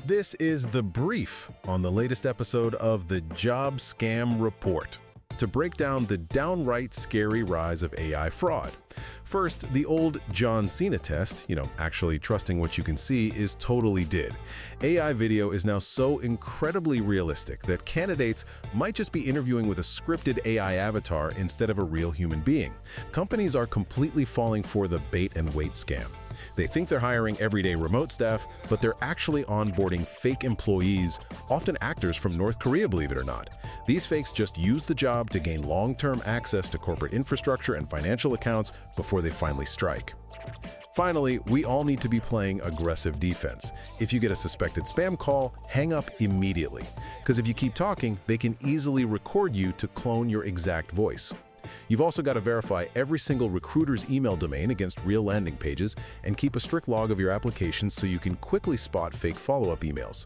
This is the brief on the latest episode of the Job Scam Report, to break down the downright scary rise of AI fraud. First, the old John Cena test, actually trusting what you can see, is totally did. AI video is now so incredibly realistic that candidates might just be interviewing with a scripted AI avatar instead of a real human being. Companies are completely falling for the bait and wait scam. They think they're hiring everyday remote staff, but they're actually onboarding fake employees, often actors from North Korea, believe it or not. These fakes just use the job to gain long-term access to corporate infrastructure and financial accounts before they finally strike. Finally, we all need to be playing aggressive defense. If you get a suspected spam call, hang up immediately. Because if you keep talking, they can easily record you to clone your exact voice. You've also got to verify every single recruiter's email domain against real landing pages and keep a strict log of your applications so you can quickly spot fake follow-up emails.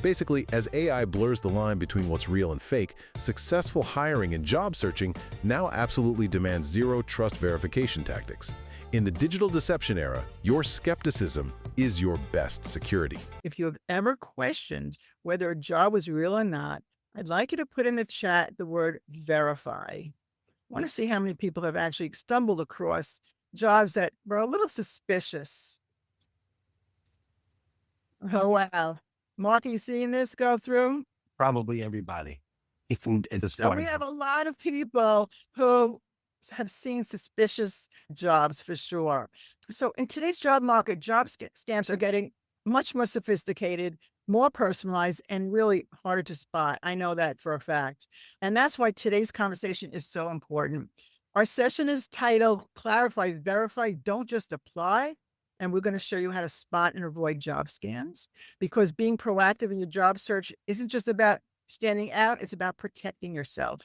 Basically, as AI blurs the line between what's real and fake, successful hiring and job searching now absolutely demands zero-trust verification tactics. In the digital deception era, your skepticism is your best security. If you have ever questioned whether a job was real or not, I'd like you to put in the chat the word verify. I want to see how many people have actually stumbled across jobs that were a little suspicious. Oh, wow. Mark, are you seeing this go through? Probably everybody. So we have a lot of people who have seen suspicious jobs for sure. So in today's job market, job scams are getting much more sophisticated, more personalized, and really harder to spot. I know that for a fact. And that's why today's conversation is so important. Our session is titled Clarify, Verify, Don't Just Apply. And we're going to show you how to spot and avoid job scams, because being proactive in your job search isn't just about standing out, it's about protecting yourself.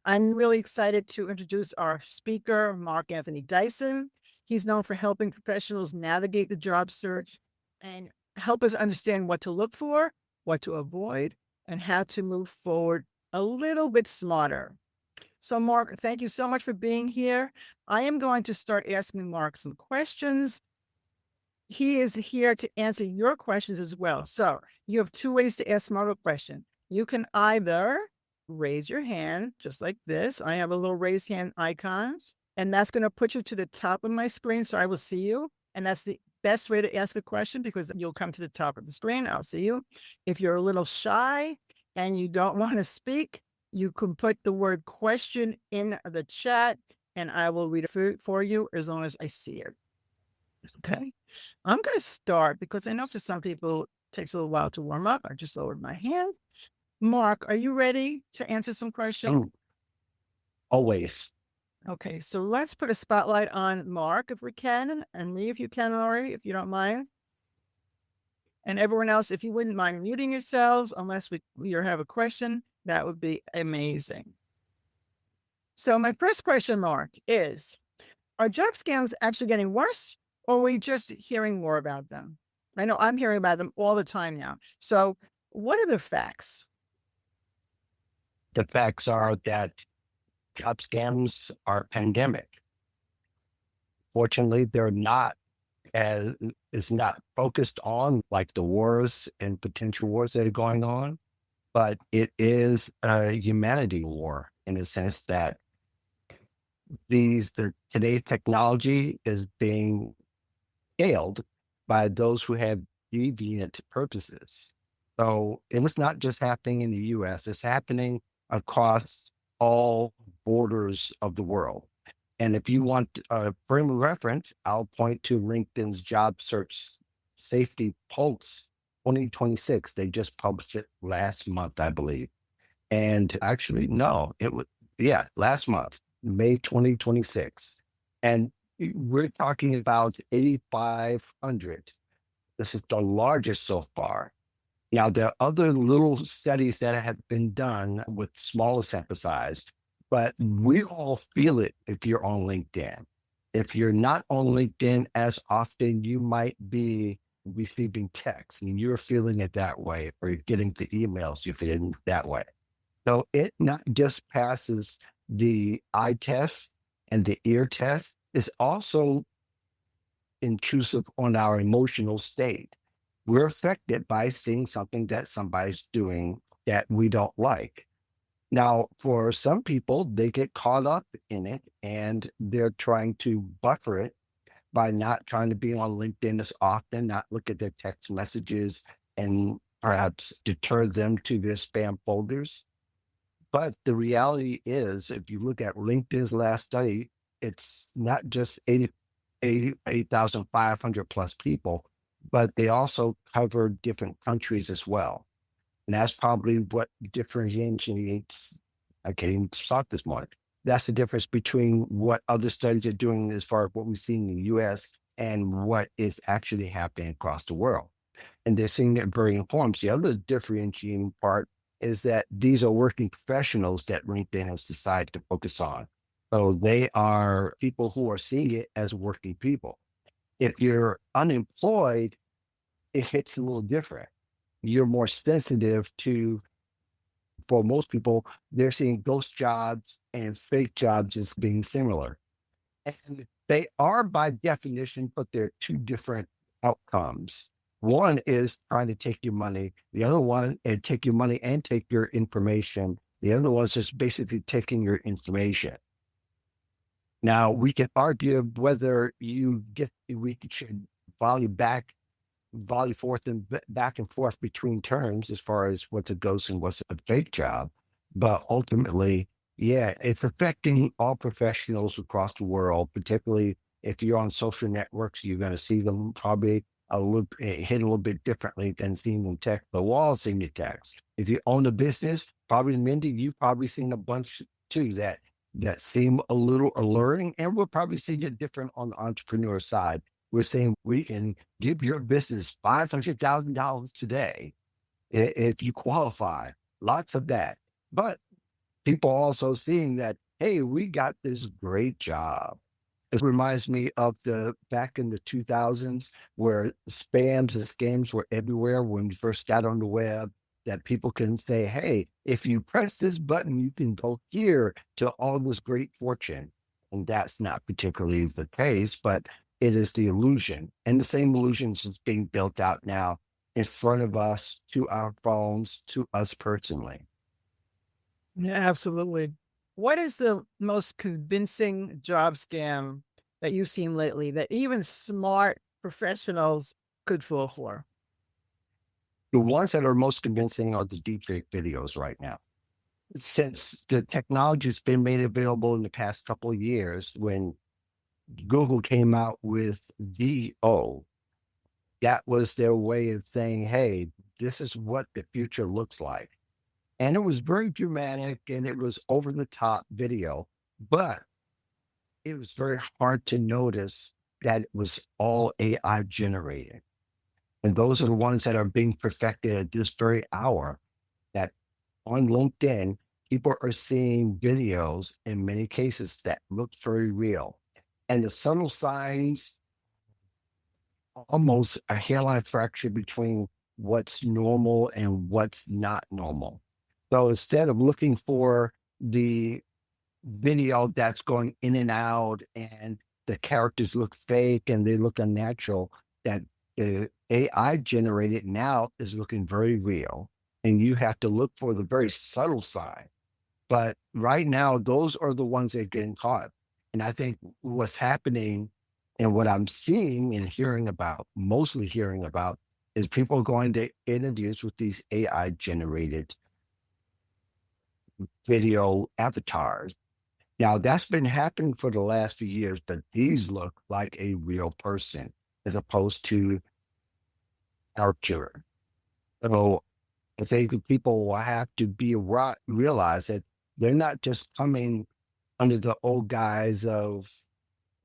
I'm really excited to introduce our speaker, Mark Anthony Dyson. He's known for helping professionals navigate the job search and help us understand what to look for, what to avoid, and how to move forward a little bit smarter. So Mark, thank you so much for being here. I am going to start asking Mark some questions. He is here to answer your questions as well. So you have two ways to ask Mark a question. You can either raise your hand, just like this. I have a little raised hand icon, and that's going to put you to the top of my screen so I will see you. And that's the best way to ask a question, because you'll come to the top of the screen. I'll see you. If you're a little shy and you don't want to speak, you can put the word question in the chat and I will read it for you as long as I see it. Okay. I'm going to start because I know for some people it takes a little while to warm up. I just lowered my hand. Mark, are you ready to answer some questions? Always. Okay, so let's put a spotlight on Mark if we can, and me if you can, Laurie, if you don't mind. And everyone else, if you wouldn't mind muting yourselves, unless we have a question, that would be amazing. So my first question, Mark, is, are job scams actually getting worse, or are we just hearing more about them? I know I'm hearing about them all the time now. So what are the facts? The facts are that job scams are pandemic. Fortunately, they're not it's not focused on like the wars and potential wars that are going on, but it is a humanity war in the sense that today's technology is being scaled by those who have deviant purposes. So it was not just happening in the US, it's happening across all borders of the world. And if you want a frame of reference, I'll point to LinkedIn's Job Search Safety Pulse 2026. They just published it last month, I believe. And actually, no, last month, May 2026. And we're talking about 8,500. This is the largest so far. Now, there are other little studies that have been done with smaller sample size, but we all feel it if you're on LinkedIn. If you're not on LinkedIn as often, you might be receiving texts and you're feeling it that way, or you're getting the emails, you're feeling that way. So it not just passes the eye test and the ear test, it's also intrusive on our emotional state. we're affected by seeing something that somebody's doing that we don't like. Now, for some people, they get caught up in it and they're trying to buffer it by not trying to be on LinkedIn as often, not look at their text messages and perhaps deter them to their spam folders. But the reality is, if you look at LinkedIn's last study, it's not just 8,500 plus people, but they also cover different countries as well. And that's probably what differentiates. I can't even talk this morning. That's the difference between what other studies are doing as far as what we've seen in the US and what is actually happening across the world. And they're seeing it very informed. The other differentiating part is that these are working professionals that LinkedIn has decided to focus on. So they are people who are seeing it as working people. If you're unemployed, it hits a little different. You're more sensitive to, for most people, they're seeing ghost jobs and fake jobs as being similar. And they are by definition, but they're two different outcomes. One is trying to take your money. The other one is take your money and take your information. The other one is just basically taking your information. Now, we can argue whether we should volley forth and back and forth between terms as far as what's a ghost and what's a fake job. But ultimately, yeah, it's affecting all professionals across the world, particularly if you're on social networks, you're going to see them probably hit a little bit differently than seeing them text, but we're all seeing the text. If you own a business, probably Mindy, you've probably seen a bunch too that seem a little alluring, and we're probably seeing it different on the entrepreneur side. We're saying we can give your business $500,000 today if you qualify. Lots of that. But people also seeing that, hey, we got this great job. It reminds me of the back in the 2000s where spams and scams were everywhere when we first got on the web, that people can say, hey, if you press this button, you can go here to all this great fortune. And that's not particularly the case, but it is the illusion. And the same illusions is being built out now in front of us, to our phones, to us personally. Yeah, absolutely. What is the most convincing job scam that you've seen lately that even smart professionals could fall for? The ones that are most convincing are the deepfake videos right now. Since the technology has been made available in the past couple of years, when Google came out with VO, that was their way of saying, hey, this is what the future looks like. And it was very dramatic and it was over the top video, but it was very hard to notice that it was all AI generated. And those are the ones that are being perfected at this very hour, that on LinkedIn, people are seeing videos in many cases that look very real. And the subtle signs, almost a hairline fracture between what's normal and what's not normal. So instead of looking for the video that's going in and out and the characters look fake and they look unnatural, that the AI generated now is looking very real. And you have to look for the very subtle side. But right now, those are the ones that are getting caught. And I think what's happening and what I'm seeing and hearing about, mostly hearing about, is people going to interviews with these AI generated video avatars. Now, that's been happening for the last few years, but these look like a real person as opposed to caricature. So I think people will have to realize that they're not just coming under the old guise of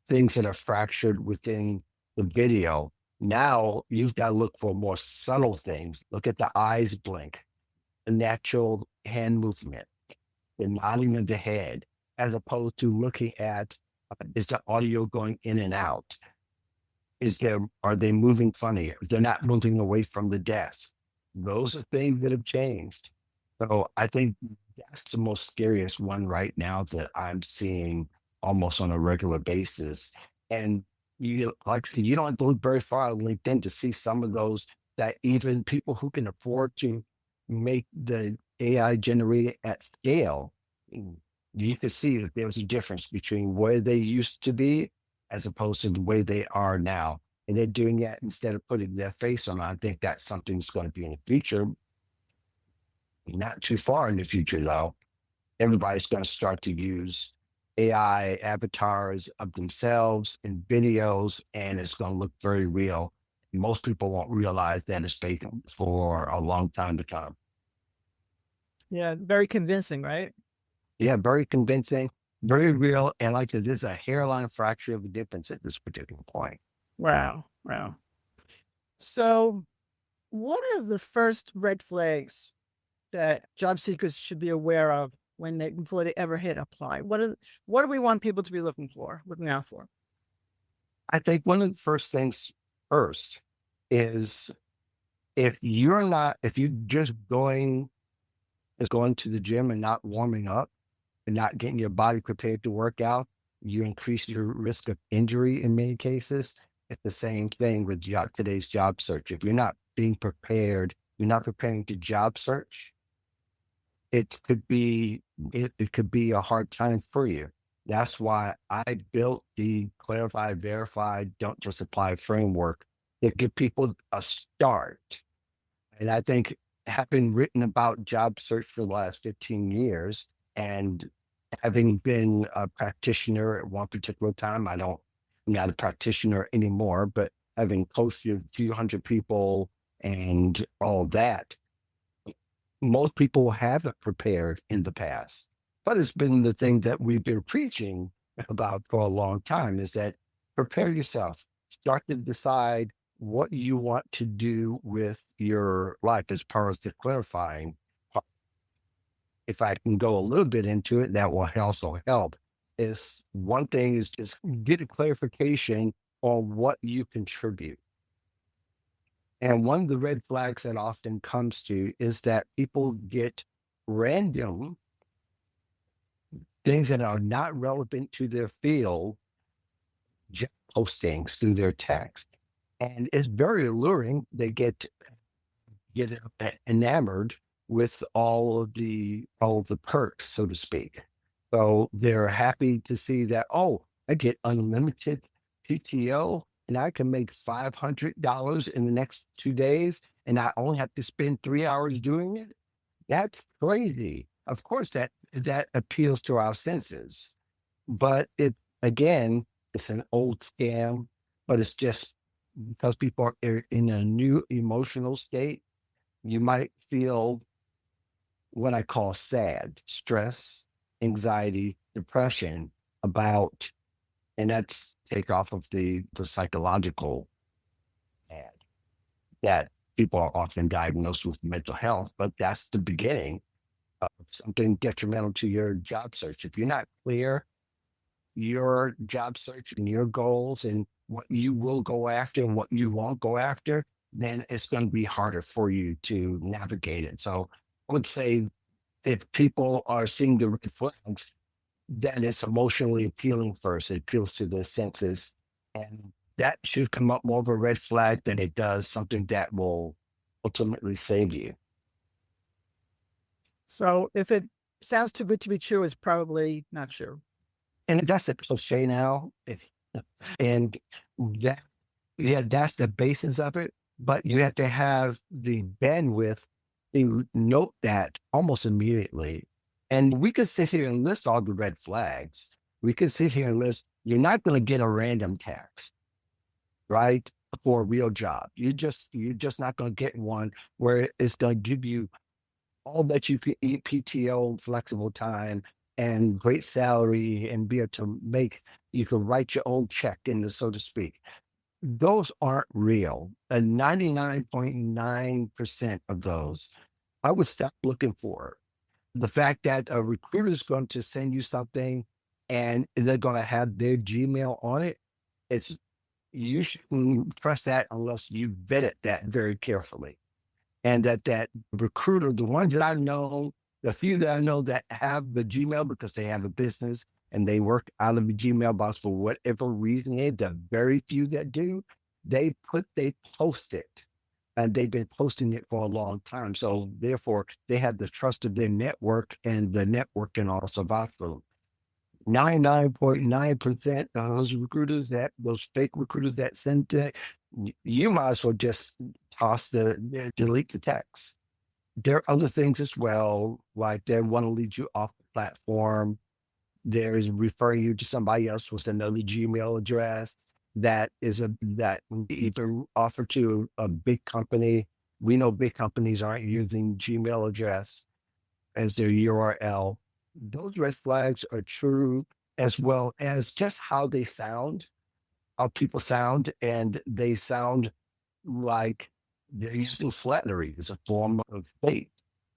things that are fractured within the video. Now you've got to look for more subtle things. Look at the eyes blink, the natural hand movement, the nodding of the head, as opposed to looking at, is the audio going in and out? Are they moving funny? They're not moving away from the desk. Those are things that have changed. So I think that's the most scariest one right now that I'm seeing almost on a regular basis. And you, like I said, you don't have to look very far on LinkedIn to see some of those that even people who can afford to make the AI generated at scale, you can see that there's a difference between where they used to be as opposed to the way they are now. And they're doing that instead of putting their face on it. I think that's something that's going to be in the future, not too far in the future, though. Everybody's going to start to use AI avatars of themselves in videos, and it's going to look very real. Most people won't realize that it's fake for a long time to come. Yeah, very convincing, right? Yeah, very convincing, very real. And like there's a hairline fracture of a difference at this particular point. Wow. So what are the first red flags that job seekers should be aware of before they ever hit apply? What do we want people to be looking out for? I think one of the first things first is if you just going to the gym and not warming up and not getting your body prepared to work out, you increase your risk of injury in many cases. It's the same thing with today's job search. If you're not being prepared, you're not preparing to job search, it could be a hard time for you. That's why I built the Clarify, Verify, Don't Just Apply framework to give people a start. And I think having written about job search for the last 15 years and having been a practitioner at one particular time, I'm not a practitioner anymore, but having coached a few hundred people and all that, most people haven't prepared in the past. But it's been the thing that we've been preaching about for a long time is that prepare yourself, start to decide what you want to do with your life as far as the clarifying. If I can go a little bit into it, that will also help. Is one thing is just get a clarification on what you contribute. And one of the red flags that often comes to is that people get random things that are not relevant to their field postings through their text. And it's very alluring. They get enamored with all of the perks, so to speak. So they're happy to see that, oh, I get unlimited PTO and I can make $500 in the next 2 days and I only have to spend 3 hours doing it. That's crazy. Of course, that appeals to our senses, but it's an old scam, but it's just because people are in a new emotional state. You might feel what I call sad, stress, anxiety, depression about, and that's take off of the psychological ad that people are often diagnosed with mental health, but that's the beginning of something detrimental to your job search. If you're not clear your job search and your goals and what you will go after and what you won't go after, then it's going to be harder for you to navigate it. So I would say if people are seeing the red flags, then it's emotionally appealing first. It appeals to the senses. And that should come up more of a red flag than it does something that will ultimately save you. So if it sounds too good to be true, it's probably not true. And that's a cliche now. And that's the basis of it. But you have to have the bandwidth to note that almost immediately. And we could sit here and list all the red flags. We could sit here and list, you're not going to get a random text, right? For a real job. You're just not going to get one where it's going to give you all that you can eat, PTO, flexible time, and great salary, and be able to you can write your own check in, so to speak. Those aren't real. And 99.9% of those, I would stop looking for. The fact that a recruiter is going to send you something and they're going to have their Gmail on it, you shouldn't trust that unless you vetted that very carefully. And that recruiter, the ones that I know, the few that I know that have the Gmail because they have a business and they work out of the Gmail box for whatever reason, the very few that do, they post it and they've been posting it for a long time. So therefore, they have the trust of their network, and the network can also vouch for them. 99.9% of those fake recruiters that send it, you might as well just delete the text. There are other things as well, like they want to lead you off the platform. There is referring you to somebody else with another Gmail address that even offer to a big company. We know big companies aren't using Gmail address as their URL. Those red flags are true, as well as just how they sound, how people sound, and they sound like they're using flattery as a form of faith.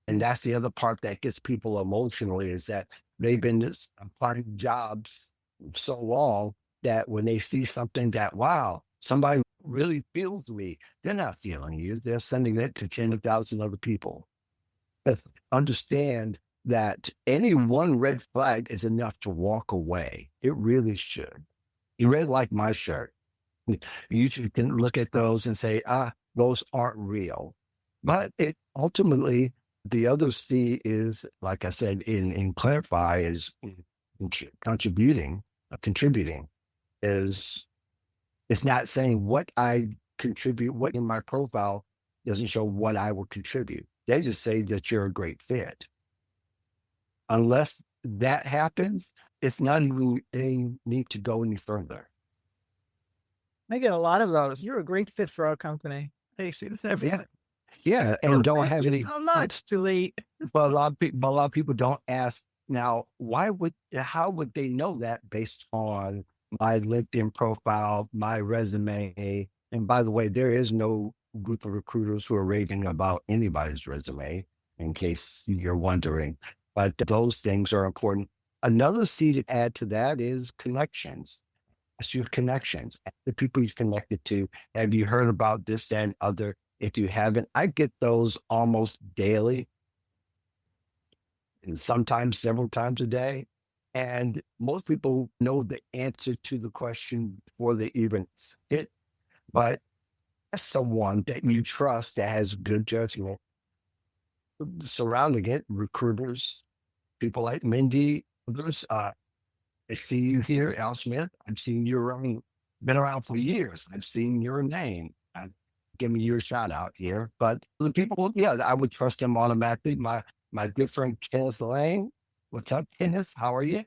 And that's the other part that gets people emotionally, is that they've been applying jobs so long that when they see something that, wow, somebody really feels me, they're not feeling you. They're sending it to 10,000 other people. But understand that any one red flag is enough to walk away. It really should. You read like my shirt. You can look at those and say, those aren't real. But it ultimately, the other C is, like I said, in clarify, is contributing is, it's not saying what I contribute, what in my profile doesn't show what I will contribute. They just say that you're a great fit. Unless that happens, it's not even a need to go any further. I get a lot of those. You're a great fit for our company. Hey, see this everything. Yeah, and don't have any. How much delete? But a lot of people don't ask now. How would they know that based on my LinkedIn profile, my resume? And by the way, there is no group of recruiters who are raving about anybody's resume, in case you're wondering. But those things are important. Another C to add to that is connections. It's your connections, the people you've connected to. Have you heard about this, that, and other? If you haven't, I get those almost daily, and sometimes several times a day. And most people know the answer to the question before they even see it. But as someone that you trust that has good judgment, surrounding it, recruiters, people like Mindy, others, I see you here, Al Smith. I've seen you around, been around for years. I've seen your name. I'm giving you a shout out here. But the people, I would trust them automatically. My good friend Kenneth Lane. What's up, Kenneth? How are you?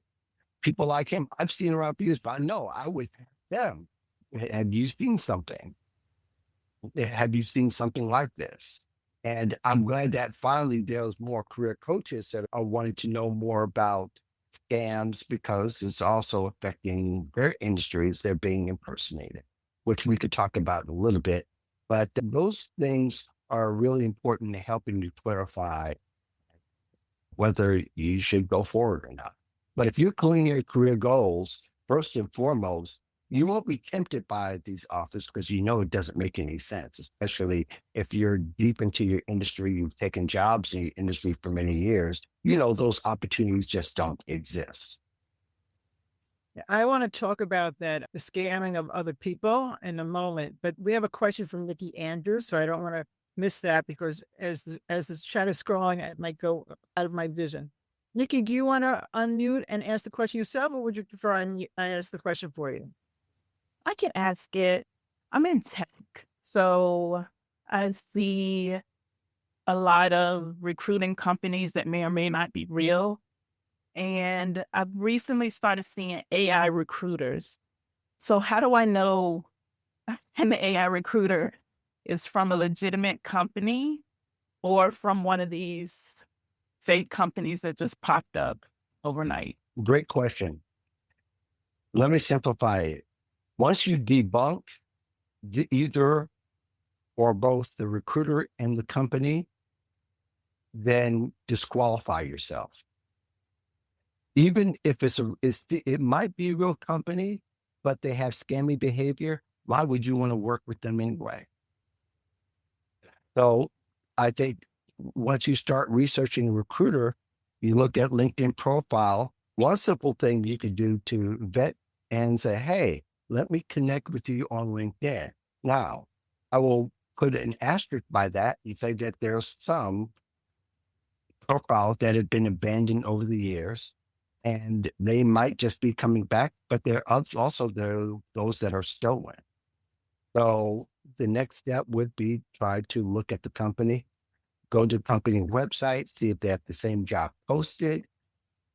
People like him, I've seen around for years, but I know I would have them. Have you seen something? Have you seen something like this? And I'm glad that finally there's more career coaches that are wanting to know more about scams, because it's also affecting their industries. They're being impersonated, which we could talk about a little bit. But those things are really important in helping you clarify whether you should go forward or not. But if you're clearing your career goals, first and foremost, you won't be tempted by these offers because you know it doesn't make any sense, especially if you're deep into your industry, you've taken jobs in your industry for many years, those opportunities just don't exist. I want to talk about the scamming of other people in a moment, but we have a question from Nikki Andrews, so I don't want to miss that, because as the chat is scrolling, it might go out of my vision. Nikki, do you want to unmute and ask the question yourself, or would you prefer I ask the question for you? I can ask it. I'm in tech, so I see a lot of recruiting companies that may or may not be real. And I've recently started seeing AI recruiters. So how do I know an AI recruiter is from a legitimate company or from one of these fake companies that just popped up overnight? Great question. Let me simplify it. Once you debunk either or both the recruiter and the company, then disqualify yourself. Even if it might be a real company, but they have scammy behavior, why would you want to work with them anyway? So I think once you start researching a recruiter, you look at LinkedIn profile. One simple thing you could do to vet and say, hey, let me connect with you on LinkedIn. Now, I will put an asterisk by that and say that there's some profiles that have been abandoned over the years, and they might just be coming back, but there are also those that are stolen. So the next step would be try to look at the company, go to the company website, see if they have the same job posted.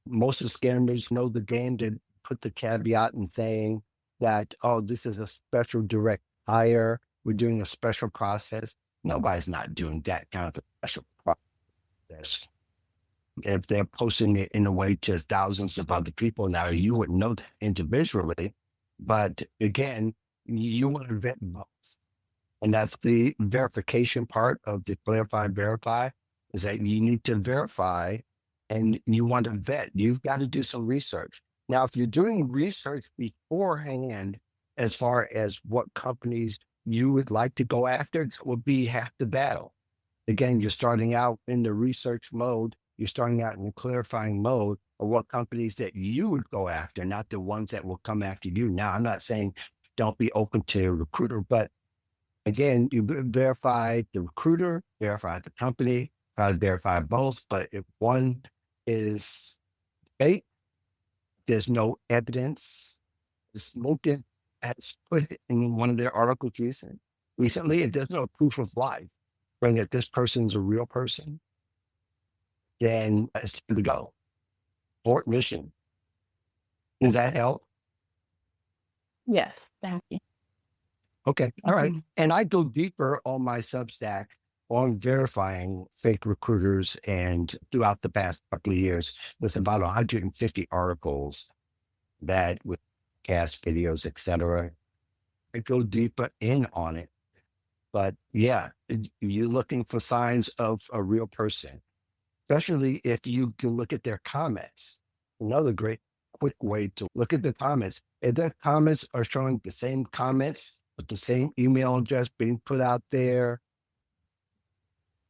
Most of the scammers know the game to put the caveat in saying that, oh, this is a special direct hire. We're doing a special process. Nobody's not doing that kind of a special process. If they're posting it in a way to thousands of other people, now you wouldn't know that individually, but again, you want to vet both. And that's the verification part of the verify, is that you need to verify and you want to vet. You've got to do some research. Now, if you're doing research beforehand, as far as what companies you would like to go after, it would be half the battle. Again, you're starting out in the research mode. You're starting out in the clarifying mode of what companies that you would go after, not the ones that will come after you. Now, I'm not saying don't be open to a recruiter, but again, you verify the recruiter, verify the company, try to verify both. But if one is fake, there's no evidence. Smoking has put it in one of their articles recently, and there's no proof of life showing that this person's a real person, then it's time to go. Abort mission. Does that help? Yes, thank you. Okay, all right. And I go deeper on my Substack on verifying fake recruiters, and throughout the past couple of years, there's about 150 articles that with cast videos, etc. I go deeper in on it. But yeah, you're looking for signs of a real person, especially if you can look at their comments. Another great quick way to look at the comments. If their comments are showing the same comments with the same email address being put out there,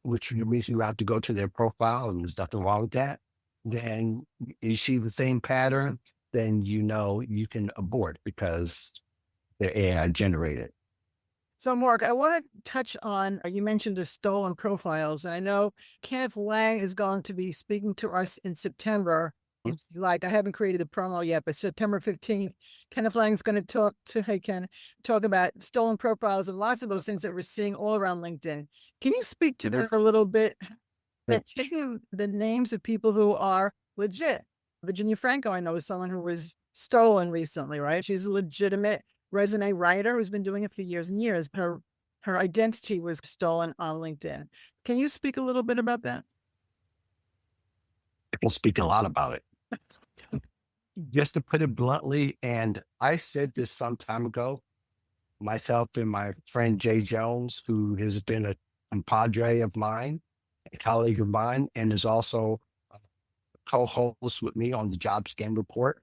which means you have to go to their profile, and there's nothing wrong with that, then you see the same pattern, then you know you can abort because they're AI generated. So, Mark, I want to touch on, you mentioned the stolen profiles, and I know Kenneth Lang is going to be speaking to us in September. Like, I haven't created the promo yet, but September 15th, Kenneth Lang is going to talk about stolen profiles and lots of those things that we're seeing all around LinkedIn. Can you speak to that a little bit? And taking the names of people who are legit. Virginia Franco, I know, is someone who was stolen recently, right? She's a legitimate resume writer who's been doing it for years and years, but her identity was stolen on LinkedIn. Can you speak a little bit about that? I can speak a lot about it. Just to put it bluntly, and I said this some time ago, myself and my friend Jay Jones, who has been a compadre of mine, a colleague of mine, and is also a co-host with me on the Job Scam Report.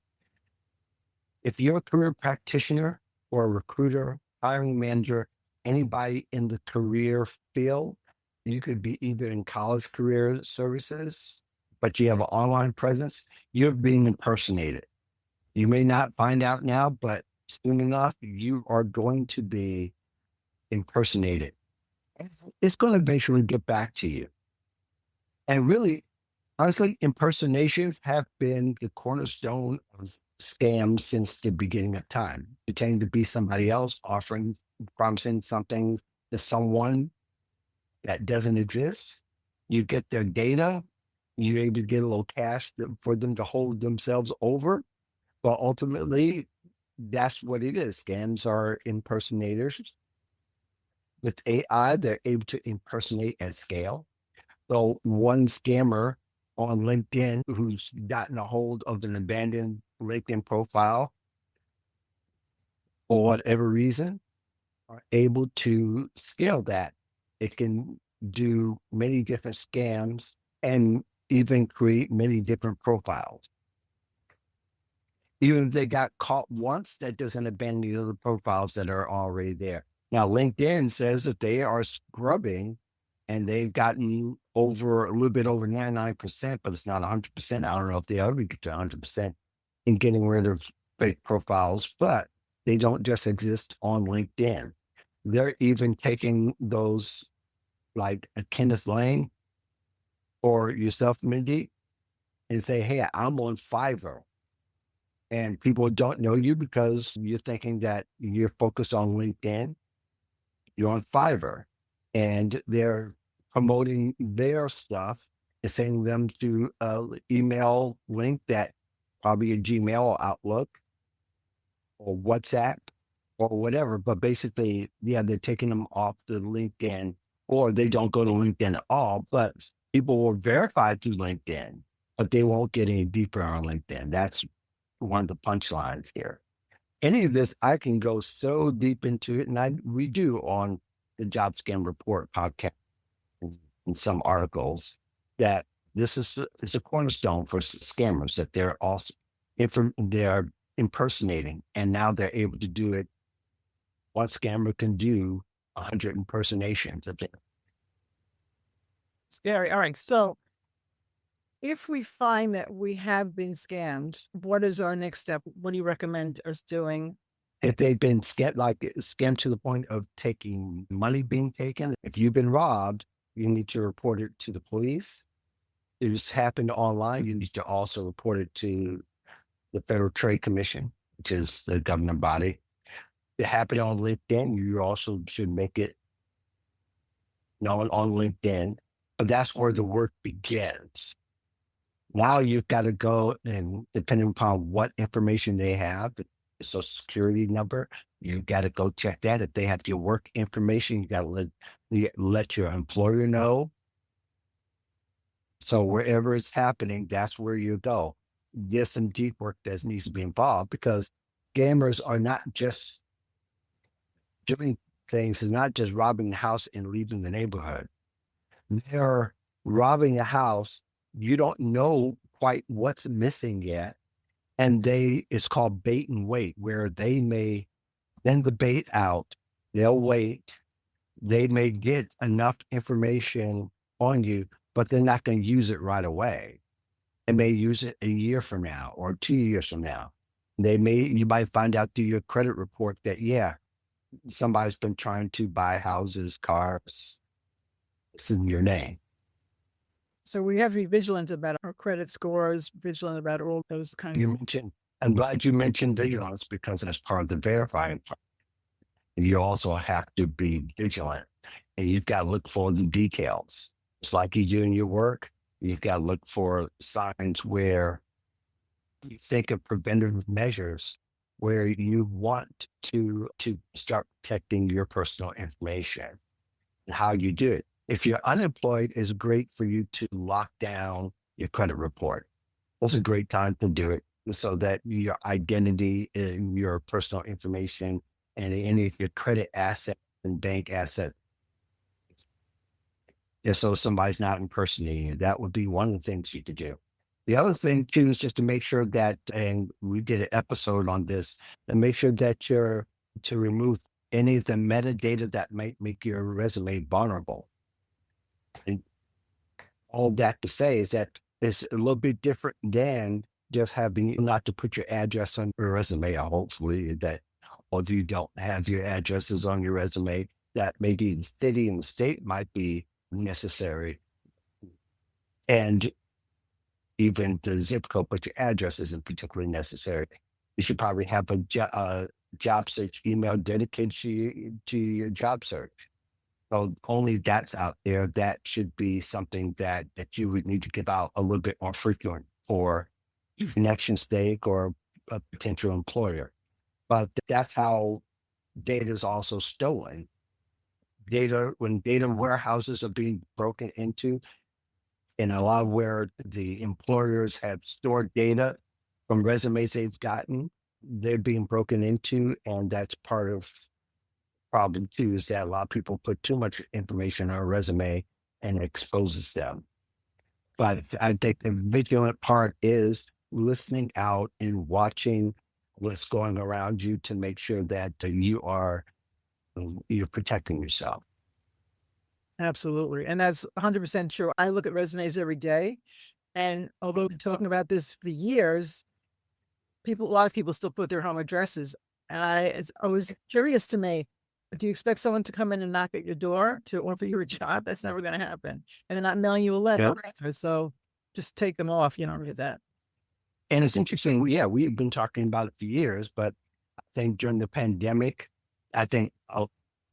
If you're a career practitioner or a recruiter, hiring manager, anybody in the career field, you could be either in college career services, but you have an online presence, you're being impersonated. You may not find out now, but soon enough, you are going to be impersonated. It's going to eventually get back to you. And really, honestly, impersonations have been the cornerstone of scams since the beginning of time. Pretending to be somebody else, promising something to someone that doesn't exist. You get their data, you're able to get a little cash for them to hold themselves over. But ultimately, that's what it is. Scams are impersonators. With AI, they're able to impersonate at scale. So one scammer on LinkedIn who's gotten a hold of an abandoned LinkedIn profile, for whatever reason, are able to scale that. It can do many different scams and even create many different profiles. Even if they got caught once, that doesn't abandon the other profiles that are already there. Now, LinkedIn says that they are scrubbing and they've gotten over a little bit over 99%, but it's not 100%. I don't know if they ever get to 100% in getting rid of fake profiles, but they don't just exist on LinkedIn. They're even taking those like a Kenneth Lane or yourself, Mindy, and say, hey, I'm on Fiverr. And people don't know you because you're thinking that you're focused on LinkedIn. You're on Fiverr. And they're promoting their stuff and sending them to an email link that probably a Gmail or Outlook or WhatsApp or whatever. But basically, yeah, they're taking them off the LinkedIn, or they don't go to LinkedIn at all. But people will verify through LinkedIn, but they won't get any deeper on LinkedIn. That's one of the punchlines here. Any of this, I can go so deep into it, and we do on the Job Scam Report podcast in some articles that this is a cornerstone for scammers, that they're also they're impersonating, and now they're able to do it. One scammer can do 100 impersonations of it. Scary. All right. So if we find that we have been scammed, what is our next step? What do you recommend us doing? If they've been scammed to the point of taking money being taken, if you've been robbed, you need to report it to the police. If it's happened online, you need to also report it to the Federal Trade Commission, which is the government body. If it happened on LinkedIn, you also should make it known on LinkedIn. But that's where the work begins. Now you've got to go and, depending upon what information they have, the social security number, you've got to go check that. If they have your work information, you got to let your employer know. So wherever it's happening, that's where you go. There's some deep work that needs to be involved, because scammers are not just doing things, it's not just robbing the house and leaving the neighborhood. They're robbing a house. You don't know quite what's missing yet. And it's called bait and wait, where they may send the bait out. They'll wait. They may get enough information on you, but they're not going to use it right away. They may use it a year from now or 2 years from now. You might find out through your credit report that, yeah, somebody's been trying to buy houses, cars. It's in your name. So we have to be vigilant about our credit scores, vigilant about all those kinds of things. I'm glad you mentioned vigilance, because that's part of the verifying part. And you also have to be vigilant, and you've got to look for the details. It's like you do in your work. You've got to look for signs where you think of preventative measures, where you want to start protecting your personal information, and how you do it. If you're unemployed, it's great for you to lock down your credit report. It's a great time to do it, so that your identity and your personal information and any of your credit assets and bank assets, so somebody's not impersonating you. That would be one of the things you could do. The other thing too is just to make sure that, and we did an episode on this, and make sure that to remove any of the metadata that might make your resume vulnerable. And all that to say is that it's a little bit different than just having not to put your address on your resume. Hopefully that, or you don't have your addresses on your resume, that maybe the city and the state might be necessary. And even the zip code, but your address isn't particularly necessary. You should probably have a job search email dedicated to your job search. So only that's out there. That should be something that you would need to give out a little bit more frequent for your connection stake or a potential employer. But that's how data is also stolen. When data warehouses are being broken into, and a lot of where the employers have stored data from resumes they've gotten, they're being broken into. And that's part of problem too, is that a lot of people put too much information on a resume and it exposes them. But I think the vigilant part is listening out and watching what's going around you to make sure that you're protecting yourself. Absolutely. And that's 100% true. I look at resumes every day. And although we've been talking about this for years, a lot of people still put their home addresses. And it's always curious to me, Do you expect someone to come in and knock at your door to offer you a job? That's never going to happen. And they're not mailing you a letter. Yep. So just take them off. You don't read that. And it's interesting. Yeah, we've been talking about it for years, but I think during the pandemic, I think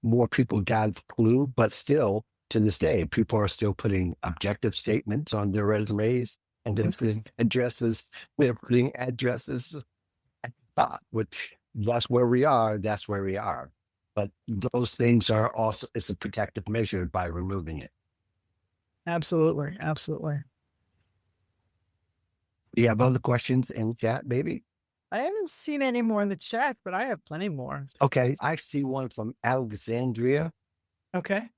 more people got the clue, but still to this day, people are still putting objective statements on their resumes and then putting addresses. They're putting addresses at the top, which that's where we are. That's where we are. But those things are also, it's a protective measure by removing it. Absolutely. Absolutely. Do you have other questions in the chat, baby? I haven't seen any more in the chat, but I have plenty more. Okay. I see one from Alexandria. Okay.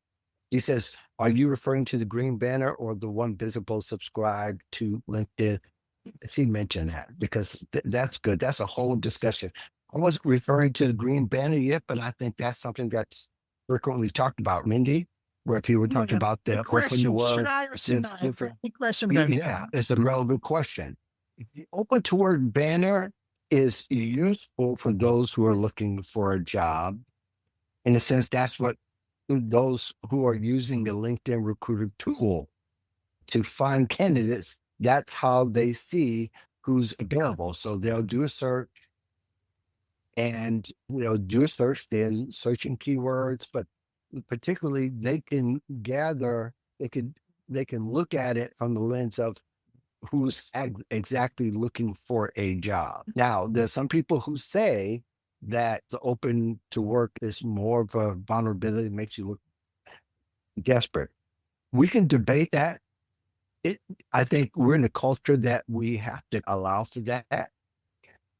She says, are you referring to the green banner or the one visible subscribe to LinkedIn? She mentioned that because that's good. That's a whole discussion. I wasn't referring to the green banner yet, but I think that's something that's frequently talked about, Mindy, where people were talking about the question. Open to Work. Should I or should I? Question. Yeah, it's a relevant question. The Open to Work banner is useful for those who are looking for a job. In a sense, that's what those who are using the LinkedIn recruiter tool to find candidates, that's how they see who's available. So they'll do a search and do a search, then searching keywords, but particularly they can gather, they can look at it from the lens of who's exactly looking for a job. Now, there's some people who say that the Open to Work is more of a vulnerability, makes you look desperate. We can debate that. I think we're in a culture that we have to allow for that,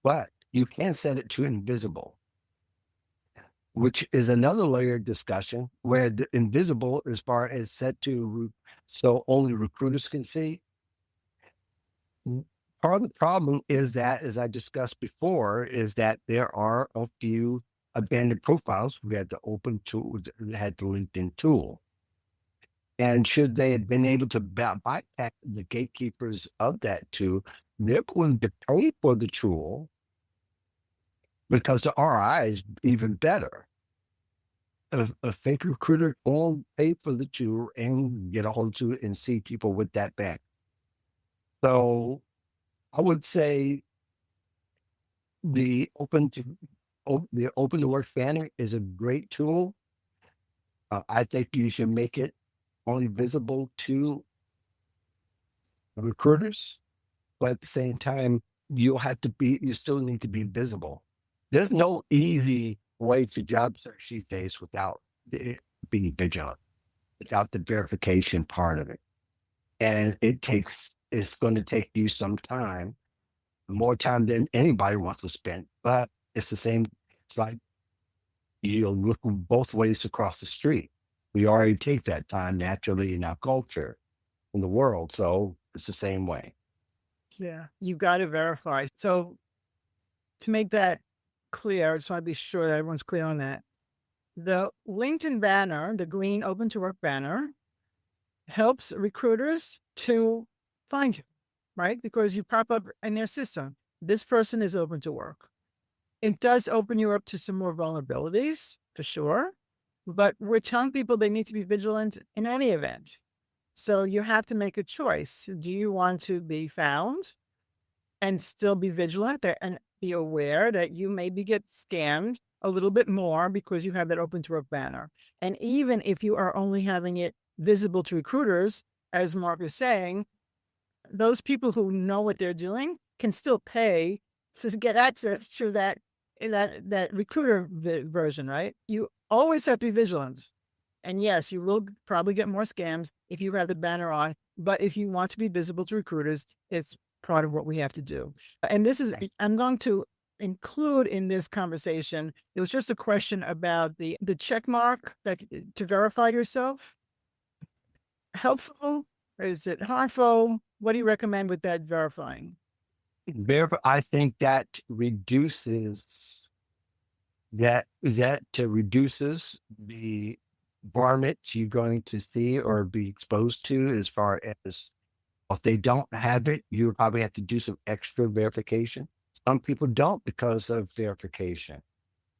but you can set it to invisible, which is another layer of discussion where the invisible as far as set to so only recruiters can see. Part of the problem is that, as I discussed before, is that there are a few abandoned profiles who had the Open tool, had the LinkedIn tool. And should they have been able to bypass the gatekeepers of that tool, they're going to pay for the tool because the ROI is even better. A fake recruiter will pay for the tool and get a hold of it and see people with that back. So I would say the Open to Work banner is a great tool. I think you should make it only visible to recruiters, but at the same time, you still need to be visible. There's no easy way to job search these days without being vigilant, without the verification part of it. And it's going to take you some time, more time than anybody wants to spend, but it's the same. It's like you're looking both ways across the street. We already take that time naturally in our culture, in the world. So it's the same way. Yeah, you've got to verify. So to make that clear, I just want to be sure that everyone's clear on that. The LinkedIn banner, the green Open to Work banner, helps recruiters to find you, right? Because you pop up in their system. This person is open to work. It does open you up to some more vulnerabilities, for sure. But we're telling people they need to be vigilant in any event. So you have to make a choice. Do you want to be found and still be vigilant and be aware that you maybe get scammed a little bit more because you have that Open to Work banner? And even if you are only having it visible to recruiters, as Mark is saying, those people who know what they're doing can still pay to get access to that recruiter version, right? You always have to be vigilant. And yes, you will probably get more scams if you have the banner on, but if you want to be visible to recruiters, it's part of what we have to do. And I'm going to include in this conversation, it was just a question about the check mark to verify yourself. Helpful? Is it harmful? What do you recommend with that verifying? I think that reduces reduces the varmint you're going to see or be exposed to, as far as if they don't have it, you probably have to do some extra verification. Some people don't because of verification.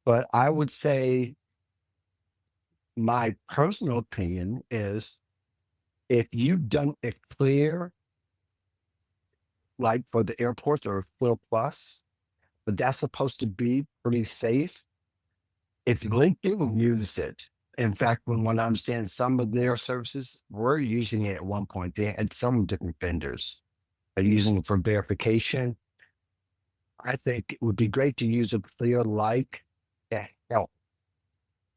But I would say my personal opinion is if you've done a clear, like for the airports or Clear Plus, but that's supposed to be pretty safe. If LinkedIn used it, in fact, from what I understand, some of their services were using it at one point. They had some different vendors using it for verification. I think it would be great to use a clear like help.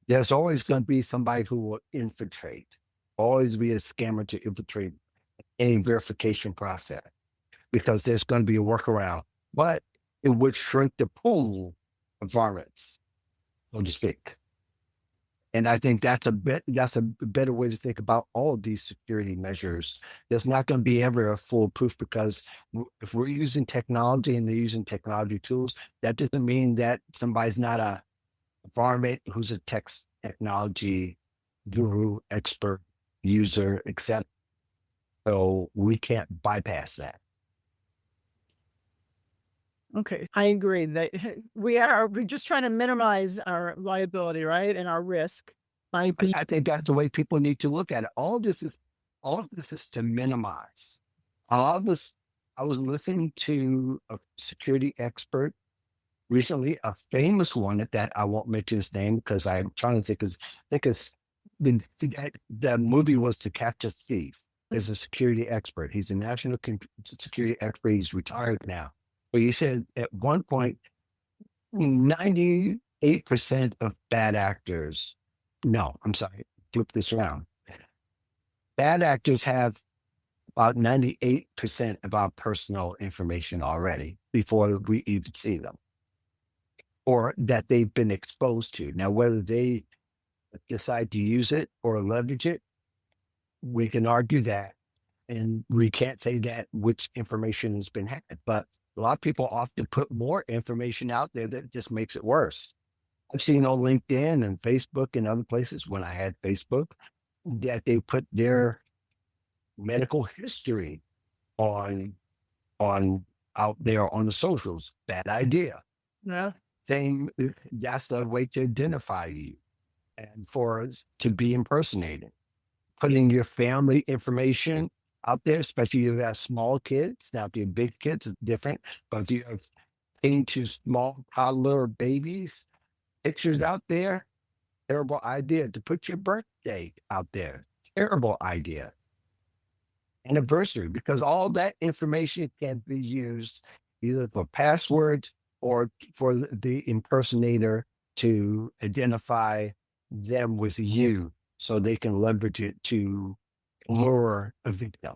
There's always going to be somebody who will infiltrate, always be a scammer to infiltrate any verification process because there's going to be a workaround. But it would shrink the pool of varmints, so to speak. And I think that's a better way to think about all of these security measures. There's not going to be ever a foolproof because if we're using technology and they're using technology tools, that doesn't mean that somebody's not a varmint who's a technology guru, expert, user, etc. So we can't bypass that. Okay, I agree that we're just trying to minimize our liability, right, and our risk. I think that's the way people need to look at it. All of this is to minimize. I was listening to a security expert recently, a famous one at that. I won't mention his name because I'm trying to think. The movie was To Catch a Thief. Is a security expert. He's a national security expert. He's retired now. But he said at one point, 98% of bad actors. No, I'm sorry. Flip this around. Bad actors have about 98% of our personal information already before we even see them, or that they've been exposed to. Now, whether they decide to use it or leverage it, we can argue that. And we can't say that which information has been hacked. But a lot of people often put more information out there that just makes it worse. I've seen on LinkedIn and Facebook and other places when I had Facebook that they put their medical history on out there on the socials. Bad idea. Yeah. That's the way to identify you and for us to be impersonated. Putting your family information out there, especially if you have small kids. Now, if you have big kids, it's different. But if you have into small toddler babies, pictures out there, terrible idea. To put your birthday out there, terrible idea. Anniversary, because all that information can be used either for passwords or for the impersonator to identify them with you so they can leverage it to lure a victim.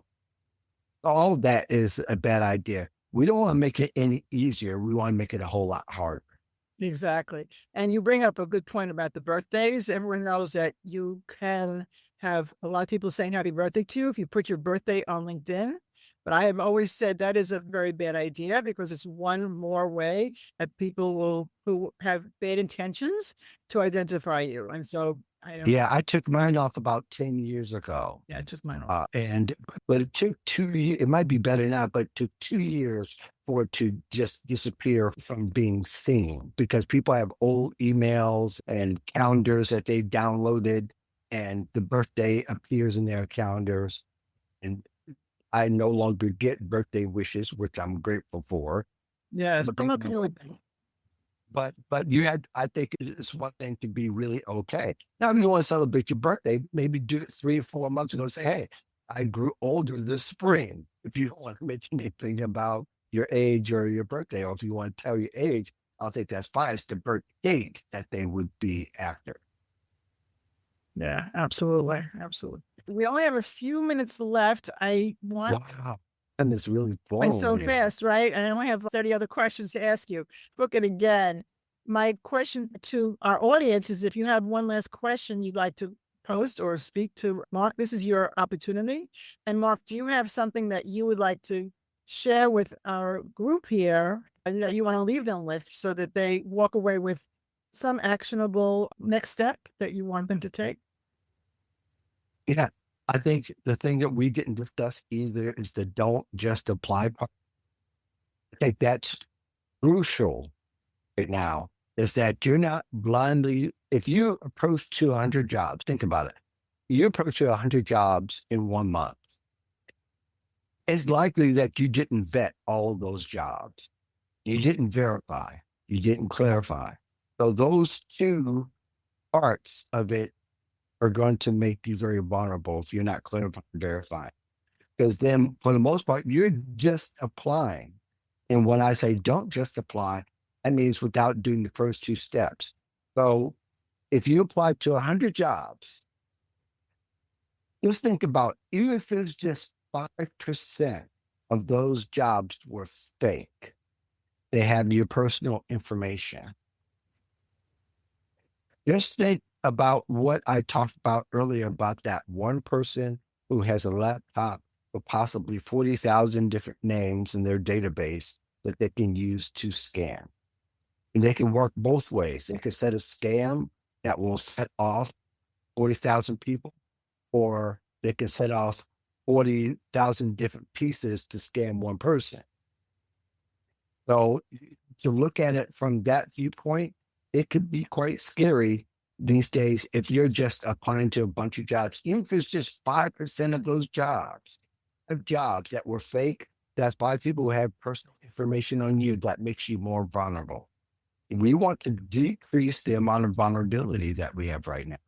All of that is a bad idea. We don't want to make it any easier. We want to make it a whole lot harder. Exactly. And you bring up a good point about the birthdays. Everyone knows that you can have a lot of people saying happy birthday to you if you put your birthday on LinkedIn. But I have always said that is a very bad idea because it's one more way that people who have bad intentions to identify you. And so I took mine off about 10 years ago. Yeah, I took mine off. But it took 2 years. It might be better now, but it took 2 years for it to just disappear from being seen because people have old emails and calendars that they've downloaded and the birthday appears in their calendars. And I no longer get birthday wishes, which I'm grateful for. Yes, but I think it's one thing to be really okay. Now, if you want to celebrate your birthday, maybe do it 3 or 4 months ago. Say, hey, I grew older this spring. If you don't want to mention anything about your age or your birthday, or if you want to tell your age, I think that's fine. It's the birth date that they would be after. Yeah, absolutely. Absolutely. We only have a few minutes left. Wow. And it's really boring. It's so fast, right? And I only have 30 other questions to ask you. Book it again. My question to our audience is if you have one last question you'd like to post or speak to Mark, this is your opportunity. And Mark, do you have something that you would like to share with our group here and that you want to leave them with so that they walk away with some actionable next step that you want them to take? Yeah. I think the thing that we didn't discuss either is the don't just apply part. I think that's crucial right now is that you're not blindly, if you approach to 100 jobs, think about it. You approach to 100 jobs in 1 month. It's likely that you didn't vet all of those jobs. You didn't verify. You didn't clarify. So those two parts of it are going to make you very vulnerable if you're not clarifying and verifying. Because then, for the most part, you're just applying. And when I say don't just apply, that means without doing the first 2 steps. So if you apply to 100 jobs, just think about, even if it's just 5% of those jobs were fake, they have your personal information. Just think about what I talked about earlier about that one person who has a laptop with possibly 40,000 different names in their database that they can use to scam. And they can work both ways. They can set a scam that will set off 40,000 people, or they can set off 40,000 different pieces to scam one person. So to look at it from that viewpoint, it could be quite scary these days if you're just applying to a bunch of jobs, even if it's just 5% of those jobs that were fake. That's 5 people who have personal information on you that makes you more vulnerable. We want to decrease the amount of vulnerability that we have right now.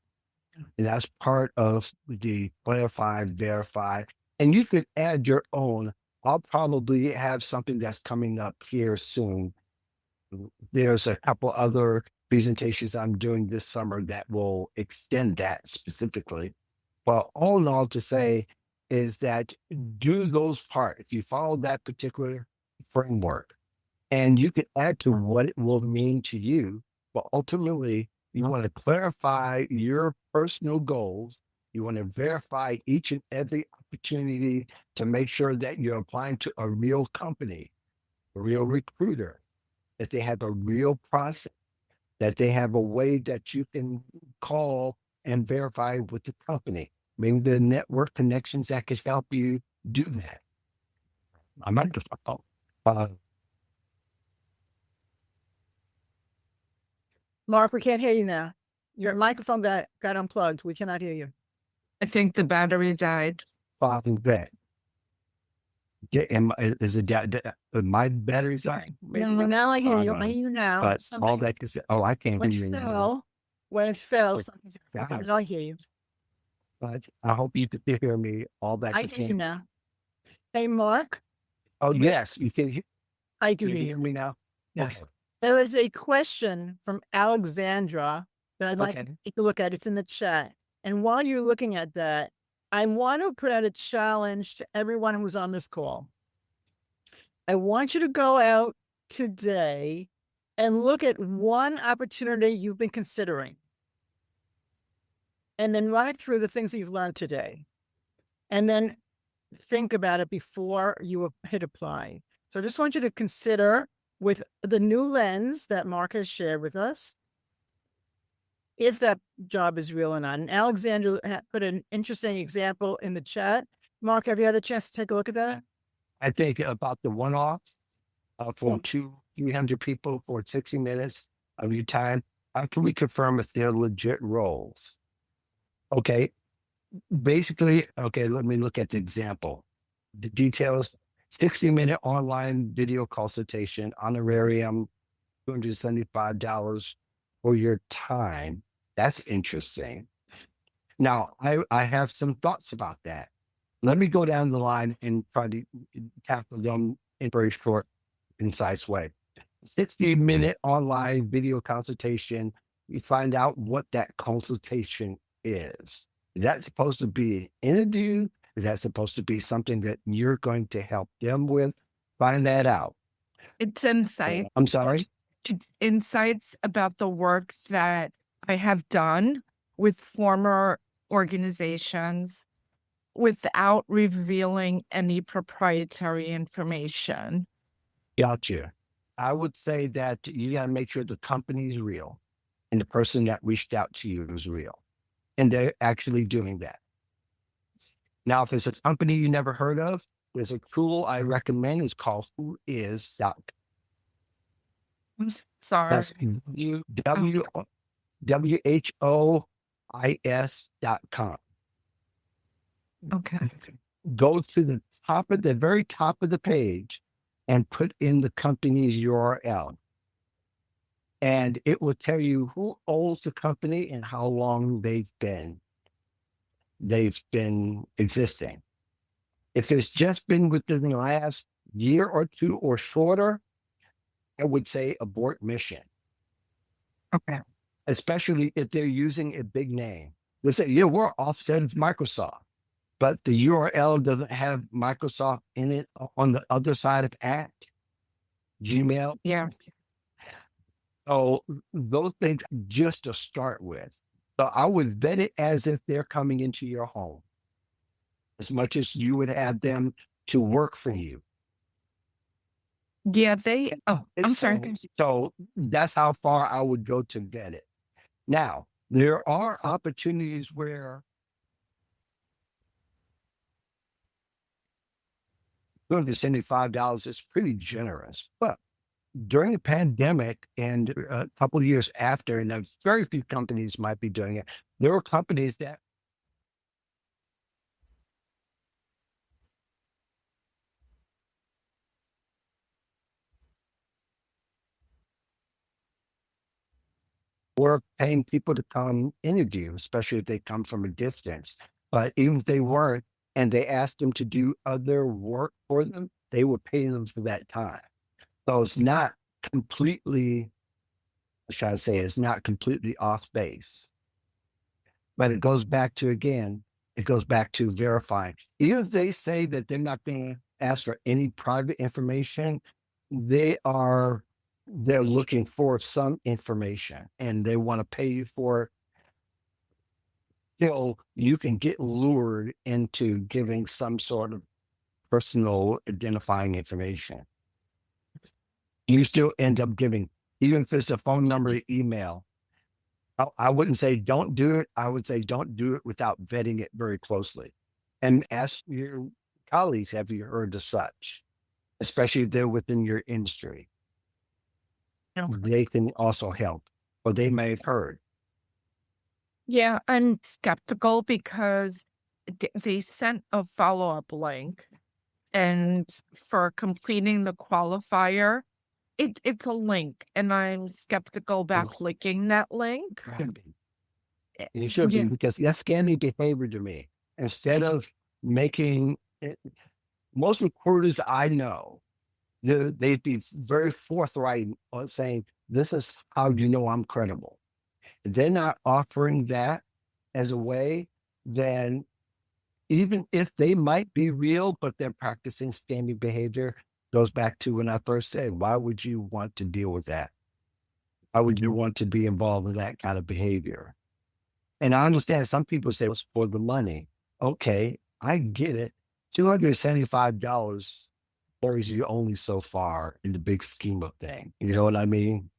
And that's part of the clarify, verify. And you could add your own. I'll probably have something that's coming up here soon. There's a couple other presentations I'm doing this summer that will extend that specifically. But all in all, to say is that do those parts. If you follow that particular framework, and you can add to what it will mean to you, but ultimately you want to clarify your personal goals. You want to verify each and every opportunity to make sure that you're applying to a real company, a real recruiter, that they have a real process, that they have a way that you can call and verify with the company. Maybe the network connections that could help you do that. I might just, Mark, we can't hear you now. Your microphone got unplugged. We cannot hear you. I think the battery died. that. Yeah, is it my battery's dying? No, now I hear you. I hear you now. But all that is, I can't when hear it you. fell, when it fell, something God. happened. I hear you. But I hope you can hear me. All that. I hear you now. Hey, Mark. Oh, yes, you can hear. I can You hear hear you. me now? Yes. Okay. There is a question from Alexandra that I'd like to take a look at. It's in the chat. And while you're looking at that, I want to put out a challenge to everyone who's on this call. I want you to go out today and look at one opportunity you've been considering. And then run it through the things that you've learned today. And then think about it before you hit apply. So I just want you to consider, with the new lens that Mark has shared with us, if that job is real or not. And Alexandra put an interesting example in the chat. Mark, have you had a chance to take a look at that? I think about the one-offs for 300 people for 60 minutes of your time. How can we confirm if they're legit roles? Okay. Basically, let me look at the example. The details: 60-minute online video consultation, honorarium, $275 for your time. That's interesting. Now, I have some thoughts about that. Let me go down the line and try to tackle them in a very short, concise way. 60-minute online video consultation. You find out what that consultation is. Is that supposed to be an interview? Is that supposed to be something that you're going to help them with? Find that out. It's insight. I'm sorry? It's insights about the work that I have done with former organizations without revealing any proprietary information. Gotcha. I would say that you got to make sure the company is real and the person that reached out to you is real. And they're actually doing that. Now, if it's a company you never heard of, there's a tool I recommend. It's called whois.com. Sorry. That's WHOIS.com. Okay. Go to the very top of the page and put in the company's URL. And it will tell you who owns the company and how long they've been existing. If it's just been within the last year or two or shorter, I would say abort mission. Okay. Especially if they're using a big name. They say, yeah, we're offset of Microsoft, but the URL doesn't have Microsoft in it on the other side of Gmail. Yeah. So those things just to start with. So I would vet it as if they're coming into your home, as much as you would have them to work for you. Yeah, I'm sorry. So that's how far I would go to vet it. Now, there are opportunities where $275 is pretty generous, but during the pandemic and a couple of years after, and there's very few companies might be doing it, there were companies that were paying people to come interview, especially if they come from a distance. But even if they weren't, and they asked them to do other work for them, they were paying them for that time. So it's not completely, it's not completely off base. But it goes back to verifying. Even if they say that they're not going to ask for any private information, they're looking for some information and they want to pay you for it. Still, you can get lured into giving some sort of personal identifying information. You still end up giving, even if it's a phone number, email. I wouldn't say don't do it. I would say don't do it without vetting it very closely. And ask your colleagues, have you heard of such? Especially if they're within your industry. They can also help, or they may have heard. Yeah, I'm skeptical because they sent a follow-up link, and for completing the qualifier, it's a link, and I'm skeptical about clicking that link. You should be, because that's scamming behavior to me. Instead of making it, most recruiters I know, they'd be very forthright on saying, this is how you know I'm credible. If they're not offering that as a way, then even if they might be real, but they're practicing scamming behavior, goes back to when I first said, why would you want to deal with that? Why would you want to be involved in that kind of behavior? And I understand some people say it's for the money. Okay, I get it. $275 carries you only so far in the big scheme of things. You know what I mean?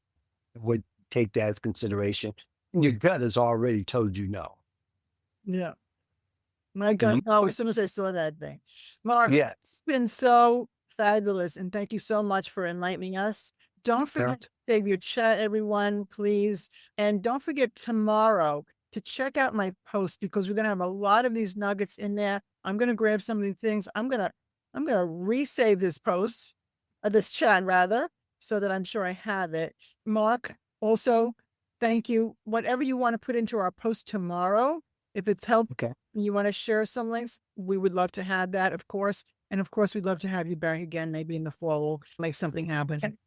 Would take that as consideration. And your gut has already told you no. Yeah. My gut, as soon as I saw that thing. Mark, Yeah. it's been so fabulous. And thank you so much for enlightening us. Don't forget to save your chat, everyone, please. And don't forget tomorrow to check out my post, because we're going to have a lot of these nuggets in there. I'm going to grab some of these things. I'm going to resave this post, this chat rather, so that I'm sure I have it. Mark, also, thank you. Whatever you want to put into our post tomorrow, if it's helpful, you want to share some links, we would love to have that, of course. And of course, we'd love to have you back again, maybe in the fall. We'll make something happen.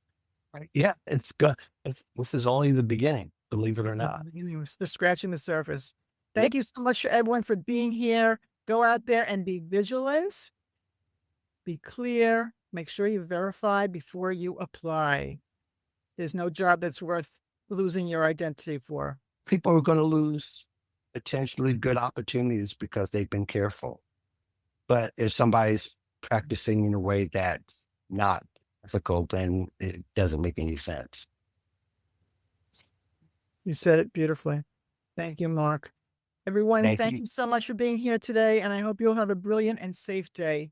Yeah, it's good. This is only the beginning, believe it or not. We're just scratching the surface. Thank you so much, everyone, for being here. Go out there and be vigilant. Be clear. Make sure you verify before you apply. There's no job that's worth losing your identity for. People are going to lose potentially good opportunities because they've been careful. But if somebody's practicing in a way that's not ethical, then it doesn't make any sense. You said it beautifully. Thank you, Mark. Everyone, thank you so much for being here today, and I hope you'll have a brilliant and safe day.